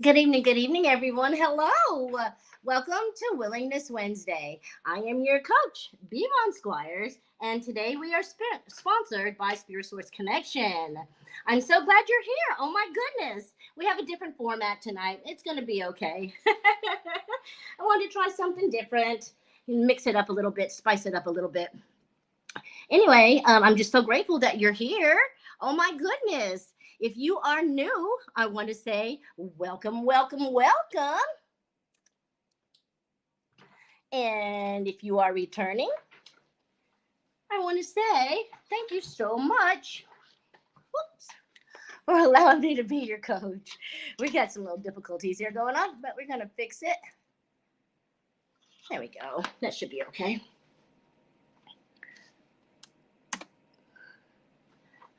Good evening, everyone. Hello. Welcome to Willingness Wednesday. I am your coach, B.Von Squires, and today we are sponsored by Spirit Source Connection. I'm so glad you're here. Oh my goodness. We have a different format tonight. It's going to be okay. I wanted to try something different, mix it up a little bit, spice it up a little bit. Anyway, I'm just so grateful that you're here. Oh my goodness. If you are new, I want to say welcome, welcome, welcome. And if you are returning, I want to say thank you so much. Whoops. For allowing me to be your coach. We got some little difficulties here going on, but we're going to fix it. There we go. That should be okay.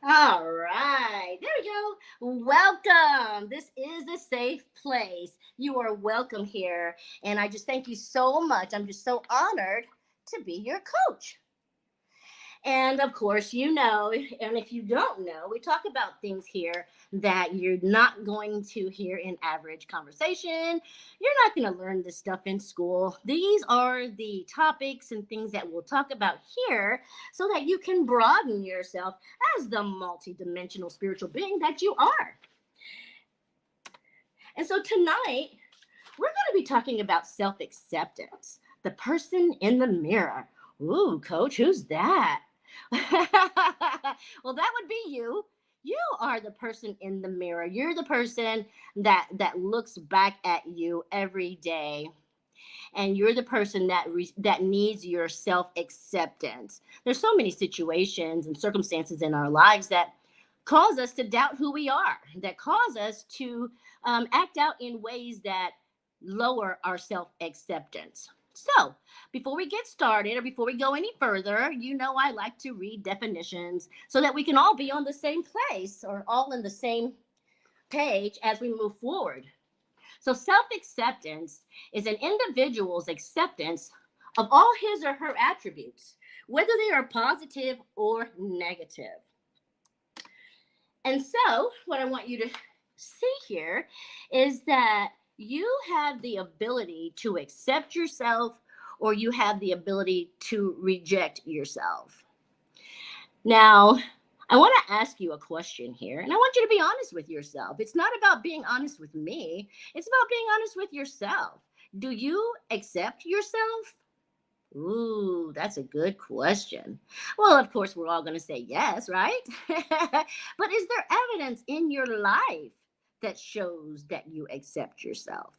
All right, there we go. Welcome. This is a safe place. You are welcome here. And I just thank you so much. I'm just so honored to be your coach. And of course, and if you don't know, we talk about things here that you're not going to hear in average conversation. You're not going to learn this stuff in school. These are the topics and things that we'll talk about here so that you can broaden yourself as the multidimensional spiritual being that you are. And so tonight, we're going to be talking about self-acceptance, the person in the mirror. Ooh, coach, who's that? Well, that would be you. You are the person in the mirror. You're the person that looks back at you every day, and you're the person that needs your self-acceptance. There's so many situations and circumstances in our lives that cause us to doubt who we are, that cause us to act out in ways that lower our self-acceptance. So, before we get started or before we go any further, I like to read definitions so that we can all be on the same place or all in the same page as we move forward. So, self acceptance is an individual's acceptance of all his or her attributes, whether they are positive or negative. And so, what I want you to see here is that you have the ability to accept yourself or you have the ability to reject yourself. Now, I want to ask you a question here, and I want you to be honest with yourself. It's not about being honest with me, it's about being honest with yourself. Do you accept yourself? Ooh, that's a good question. Well, of course, we're all going to say yes, right? But is there evidence in your life that shows that you accept yourself?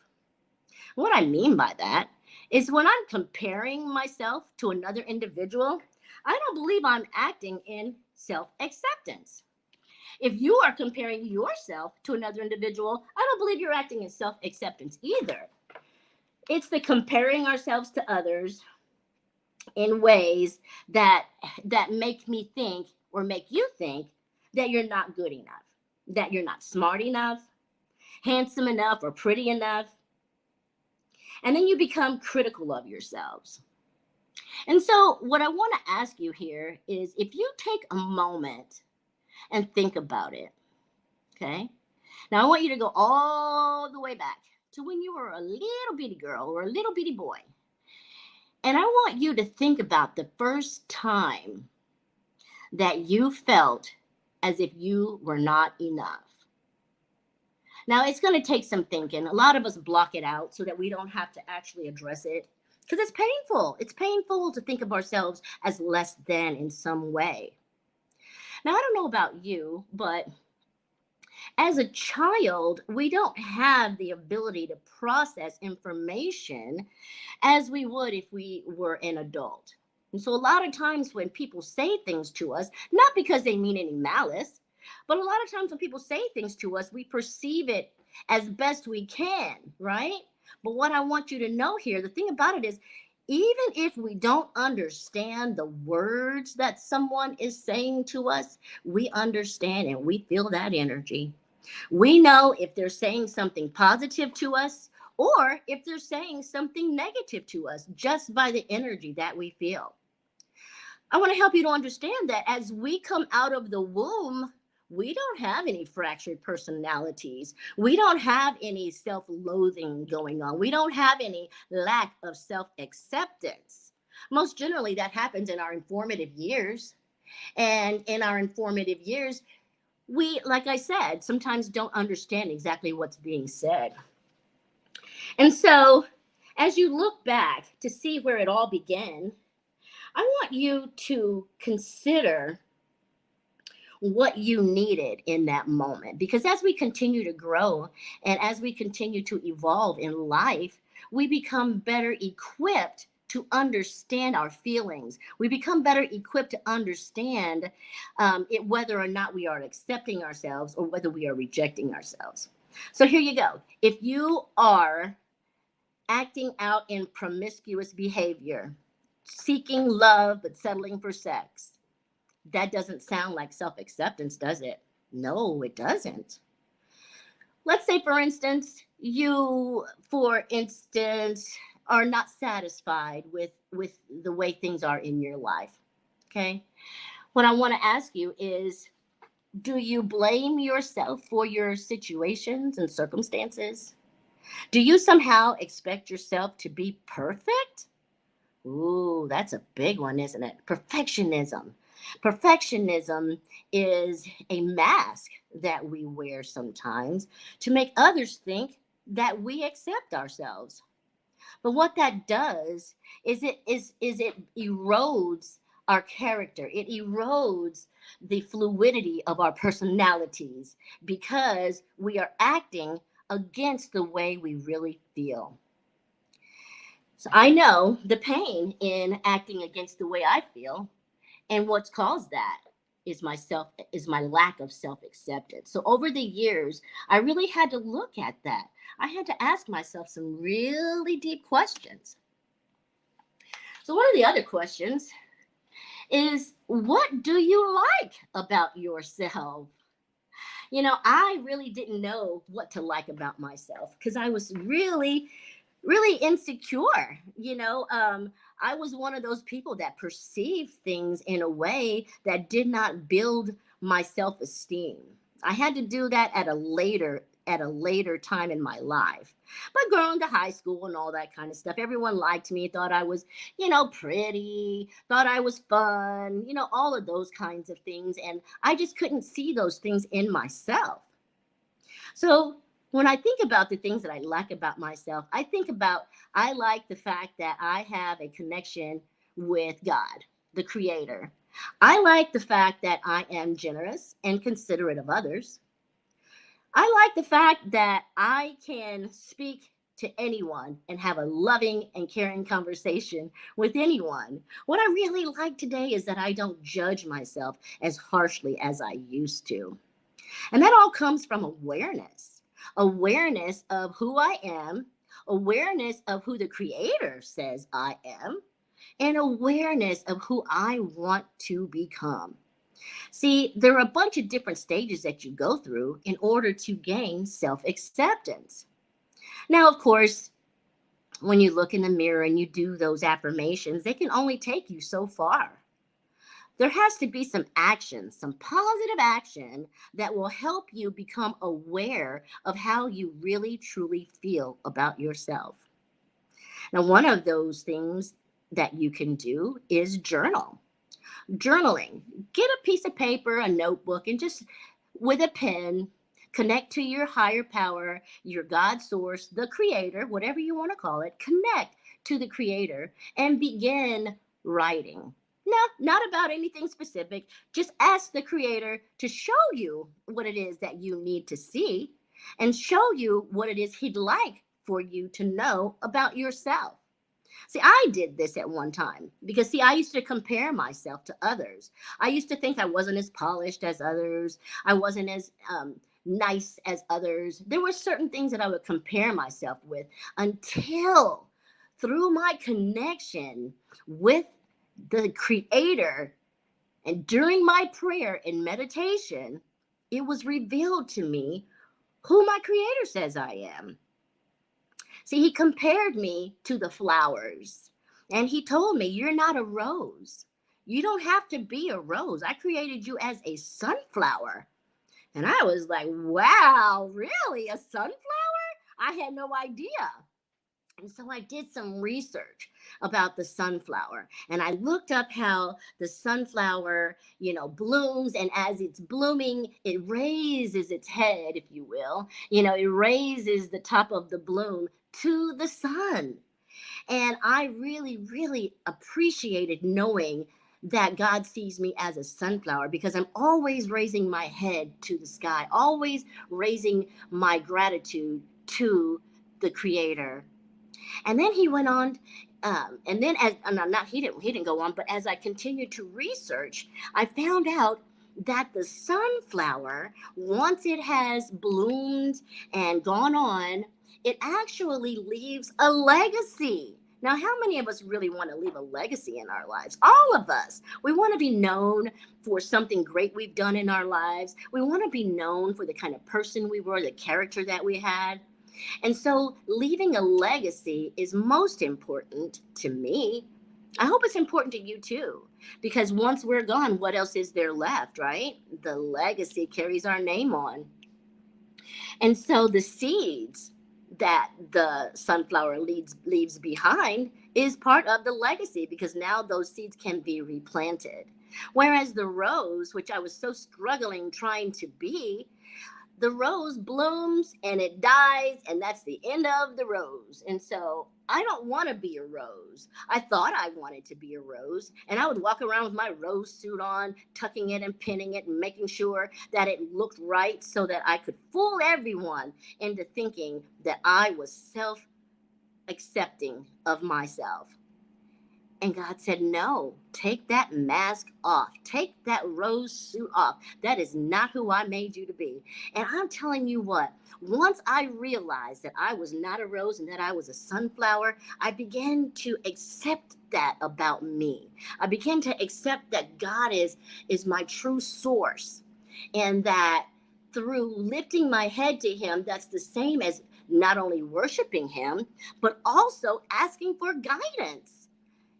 What I mean by that is when I'm comparing myself to another individual, I don't believe I'm acting in self acceptance. If you are comparing yourself to another individual, I don't believe you're acting in self acceptance either. It's the comparing ourselves to others in ways that make me think or make you think that you're not good enough, that you're not smart enough, handsome enough, or pretty enough. And then you become critical of yourselves. And so what I want to ask you here is if you take a moment and think about it, okay? Now I want you to go all the way back to when you were a little bitty girl or a little bitty boy. And I want you to think about the first time that you felt as if you were not enough. Now, it's going to take some thinking. A lot of us block it out so that we don't have to actually address it because it's painful. It's painful to think of ourselves as less than in some way. Now, I don't know about you, but as a child, we don't have the ability to process information as we would if we were an adult. And so a lot of times when people say things to us, not because they mean any malice, but a lot of times when people say things to us, we perceive it as best we can, right? But what I want you to know here, the thing about it is, even if we don't understand the words that someone is saying to us, we understand and we feel that energy. We know if they're saying something positive to us or if they're saying something negative to us just by the energy that we feel. I want to help you to understand that as we come out of the womb, we don't have any fractured personalities. We don't have any self loathing going on. We don't have any lack of self acceptance. Most generally, that happens in our informative years. And in our informative years, we, like I said, sometimes don't understand exactly what's being said. And so, as you look back to see where it all began, I want you to consider what you needed in that moment. Because as we continue to grow and as we continue to evolve in life, we become better equipped to understand our feelings. We become better equipped to understand whether or not we are accepting ourselves or whether we are rejecting ourselves. So here you go. If you are acting out in promiscuous behavior, seeking love but settling for sex, that doesn't sound like self acceptance, does it? No, it doesn't. Let's say, for instance, are not satisfied with the way things are in your life. Okay. What I want to ask you is, do you blame yourself for your situations and circumstances? Do you somehow expect yourself to be perfect? Ooh, that's a big one, isn't it? Perfectionism. Perfectionism is a mask that we wear sometimes to make others think that we accept ourselves. But what that does is it erodes our character. It erodes the fluidity of our personalities because we are acting against the way we really feel. So I know the pain in acting against the way I feel, and what's caused that is my lack of self-acceptance. So over the years, I really had to look at that. I had to ask myself some really deep questions. So one of the other questions is, what do you like about yourself? I really didn't know what to like about myself because I was really insecure. I was one of those people that perceived things in a way that did not build my self-esteem. I had to do that at a later time in my life. But going to high school and all that kind of stuff, everyone liked me, thought I was, pretty, thought I was fun, all of those kinds of things. And I just couldn't see those things in myself. So when I think about the things that I like about myself, I like the fact that I have a connection with God, the creator. I like the fact that I am generous and considerate of others. I like the fact that I can speak to anyone and have a loving and caring conversation with anyone. What I really like today is that I don't judge myself as harshly as I used to. And that all comes from awareness of who I am, awareness of who the creator says I am, and awareness of who I want to become. See, there are a bunch of different stages that you go through in order to gain self acceptance. Now, of course, when you look in the mirror and you do those affirmations, they can only take you so far. There has to be some action, some positive action that will help you become aware of how you really truly feel about yourself. Now, one of those things that you can do is journal. Journaling. Get a piece of paper, a notebook, and just with a pen, connect to your higher power, your God source, the creator, whatever you want to call it. Connect to the creator and begin writing. No, not about anything specific. Just ask the creator to show you what it is that you need to see and show you what it is he'd like for you to know about yourself. See, I did this at one time because, see, I used to compare myself to others. I used to think I wasn't as polished as others. I wasn't as nice as others. There were certain things that I would compare myself with until through my connection with the creator and during my prayer and meditation, it was revealed to me who my creator says I am. See, he compared me to the flowers and he told me, you're not a rose. You don't have to be a rose. I created you as a sunflower. And I was like, wow, really? A sunflower? I had no idea. And so I did some research about the sunflower, and I looked up how the sunflower, blooms. And as it's blooming, it raises its head, if you will. It raises the top of the bloom to the sun. And I really, really appreciated knowing that God sees me as a sunflower, because I'm always raising my head to the sky, always raising my gratitude to the Creator. And then he went on, and then as no, not he didn't go on, but as I continued to research, I found out that the sunflower, once it has bloomed and gone on, it actually leaves a legacy. Now, how many of us really want to leave a legacy in our lives? All of us. We want to be known for something great we've done in our lives. We want to be known for the kind of person we were, the character that we had. And so leaving a legacy is most important to me. I hope it's important to you too, because once we're gone, what else is there left, right? The legacy carries our name on. And so the seeds that the sunflower leaves behind is part of the legacy, because now those seeds can be replanted. Whereas the rose, which I was so struggling trying to be, the rose blooms and it dies, and that's the end of the rose. And so I don't want to be a rose. I thought I wanted to be a rose, and I would walk around with my rose suit on, tucking it and pinning it and making sure that it looked right, so that I could fool everyone into thinking that I was self accepting of myself. And God said, no, take that mask off. Take that rose suit off. That is not who I made you to be. And I'm telling you what, once I realized that I was not a rose and that I was a sunflower, I began to accept that about me. I began to accept that God is my true source, and that through lifting my head to Him, that's the same as not only worshiping Him, but also asking for guidance.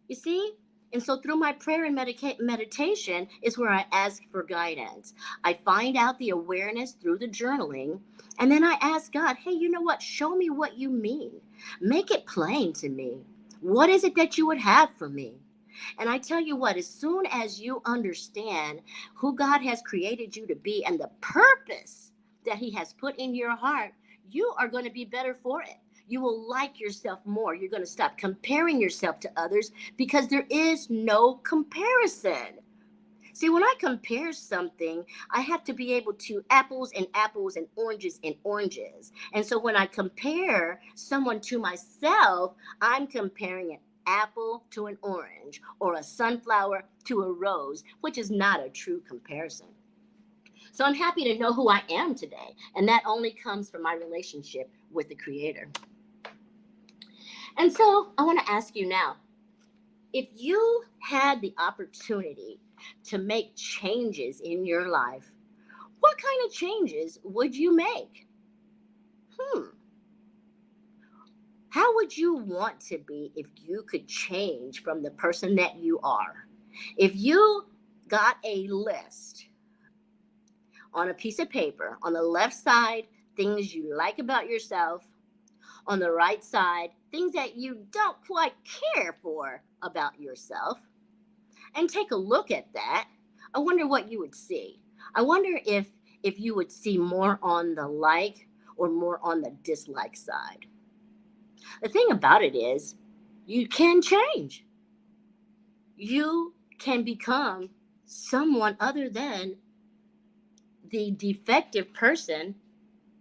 You see? And so through my prayer and meditation is where I ask for guidance. I find out the awareness through the journaling. And then I ask God, hey, you know what? Show me what you mean. Make it plain to me. What is it that you would have for me? And I tell you what, as soon as you understand who God has created you to be and the purpose that He has put in your heart, you are going to be better for it. You will like yourself more. You're going to stop comparing yourself to others, because there is no comparison. See, when I compare something, I have to be able to apples and apples and oranges. And so when I compare someone to myself, I'm comparing an apple to an orange, or a sunflower to a rose, which is not a true comparison. So I'm happy to know who I am today. And that only comes from my relationship with the Creator. And so I want to ask you now, if you had the opportunity to make changes in your life, what kind of changes would you make? Hmm. How would you want to be if you could change from the person that you are? If you got a list on a piece of paper, on the left side, things you like about yourself, on the right side, things that you don't quite care for about yourself, and take a look at that, I wonder what you would see. I wonder if you would see more on the like or more on the dislike side. The thing about it is, you can change. You can become someone other than the defective person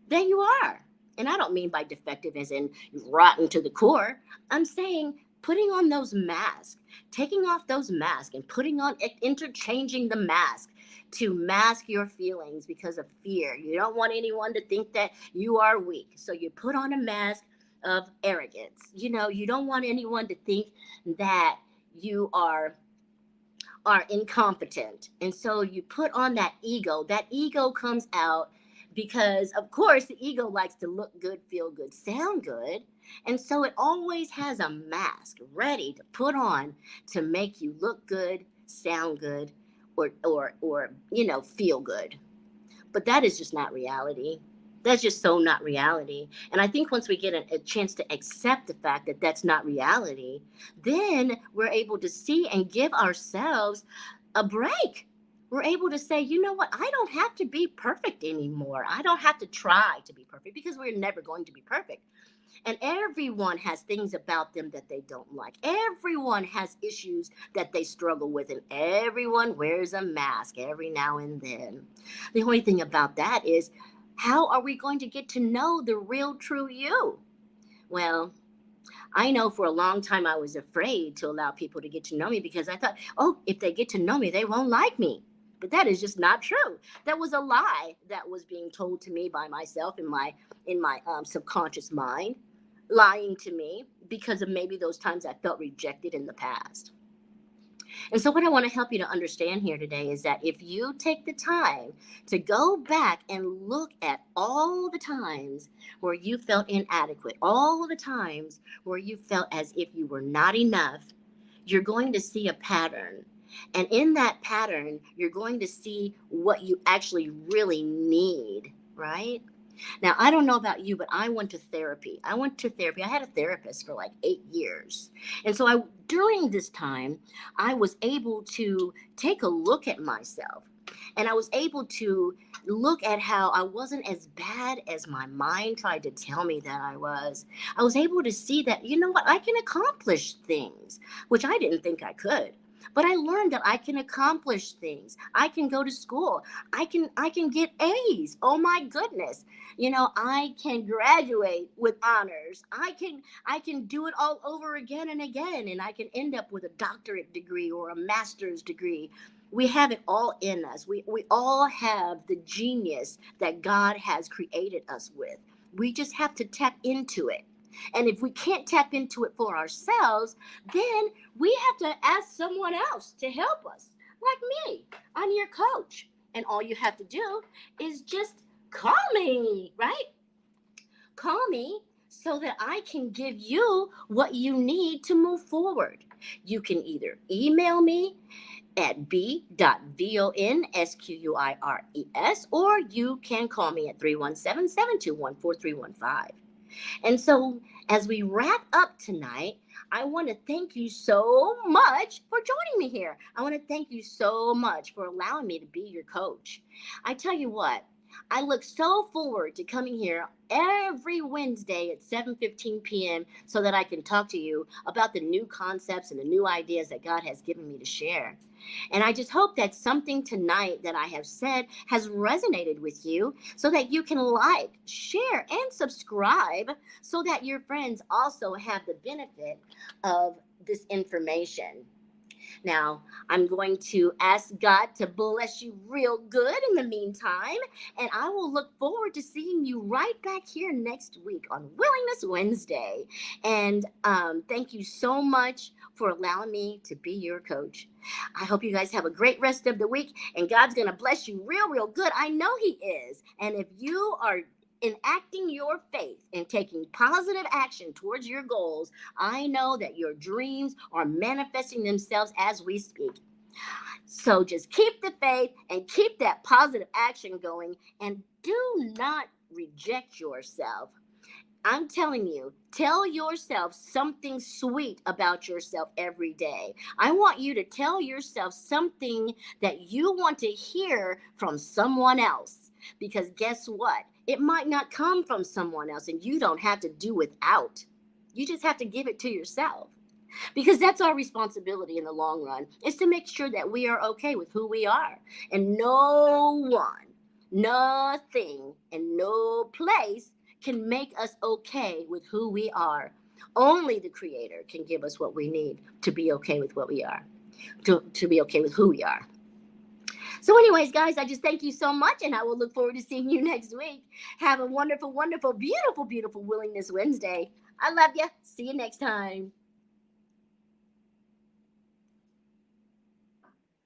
that you are. And I don't mean by defective as in rotten to the core. I'm saying putting on those masks, taking off those masks and putting on, interchanging the mask to mask your feelings because of fear. You don't want anyone to think that you are weak. So you put on a mask of arrogance. You don't want anyone to think that you are incompetent. And so you put on that ego. That ego comes out because, of course, the ego likes to look good, feel good, sound good. And so it always has a mask ready to put on to make you look good, sound good, or feel good. But that is just not reality. That's just so not reality. And I think once we get a chance to accept the fact that that's not reality, then we're able to see and give ourselves a break. We're able to say, you know what? I don't have to be perfect anymore. I don't have to try to be perfect because we're never going to be perfect. And everyone has things about them that they don't like. Everyone has issues that they struggle with, and everyone wears a mask every now and then. The only thing about that is, how are we going to get to know the real, true you? Well, I know for a long time I was afraid to allow people to get to know me because I thought, oh, if they get to know me, they won't like me. But that is just not true. That was a lie that was being told to me by myself in my subconscious mind, lying to me because of maybe those times I felt rejected in the past. And so, what I want to help you to understand here today is that if you take the time to go back and look at all the times where you felt inadequate, all the times where you felt as if you were not enough, you're going to see a pattern. And in that pattern, you're going to see what you actually really need, right? Now, I don't know about you, but I went to therapy. I had a therapist for like 8 years. And so during this time, I was able to take a look at myself. And I was able to look at how I wasn't as bad as my mind tried to tell me that I was. I was able to see that, you know what, I can accomplish things, which I didn't think I could. But I learned that I can accomplish things. I can go to school. I can get A's. Oh my goodness. I can graduate with honors. I can do it all over again and again, and I can end up with a doctorate degree or a master's degree. We have it all in us. We all have the genius that God has created us with. We just have to tap into it. And if we can't tap into it for ourselves, then we have to ask someone else to help us. Like me, I'm your coach. And all you have to do is just call me, right? Call me so that I can give you what you need to move forward. You can either email me at b.von.squires, or you can call me at 317-721-4315. And so, as we wrap up tonight, I want to thank you so much for joining me here. I want to thank you so much for allowing me to be your coach. I tell you what, I look so forward to coming here every Wednesday at 7:15 p.m. so that I can talk to you about the new concepts and the new ideas that God has given me to share. And I just hope that something tonight that I have said has resonated with you so that you can like, share, and subscribe so that your friends also have the benefit of this information. Now, I'm going to ask God to bless you real good in the meantime, and I will look forward to seeing you right back here next week on Willingness Wednesday. And thank you so much for allowing me to be your coach. I hope you guys have a great rest of the week, and God's going to bless you real, real good. I know He is. And if you are enacting your faith and taking positive action towards your goals, I know that your dreams are manifesting themselves as we speak. So just keep the faith and keep that positive action going, and do not reject yourself. I'm telling you, tell yourself something sweet about yourself every day. I want you to tell yourself something that you want to hear from someone else. Because guess what? It might not come from someone else, and you don't have to do without. You just have to give it to yourself. Because that's our responsibility in the long run, is to make sure that we are okay with who we are. And no one, nothing, and no place can make us okay with who we are. Only the Creator can give us what we need to be okay with what we are, to be okay with who we are. So anyways, guys, I just thank you so much, and I will look forward to seeing you next week. Have a wonderful, wonderful, beautiful, beautiful Willingness Wednesday. I love you. See you next time.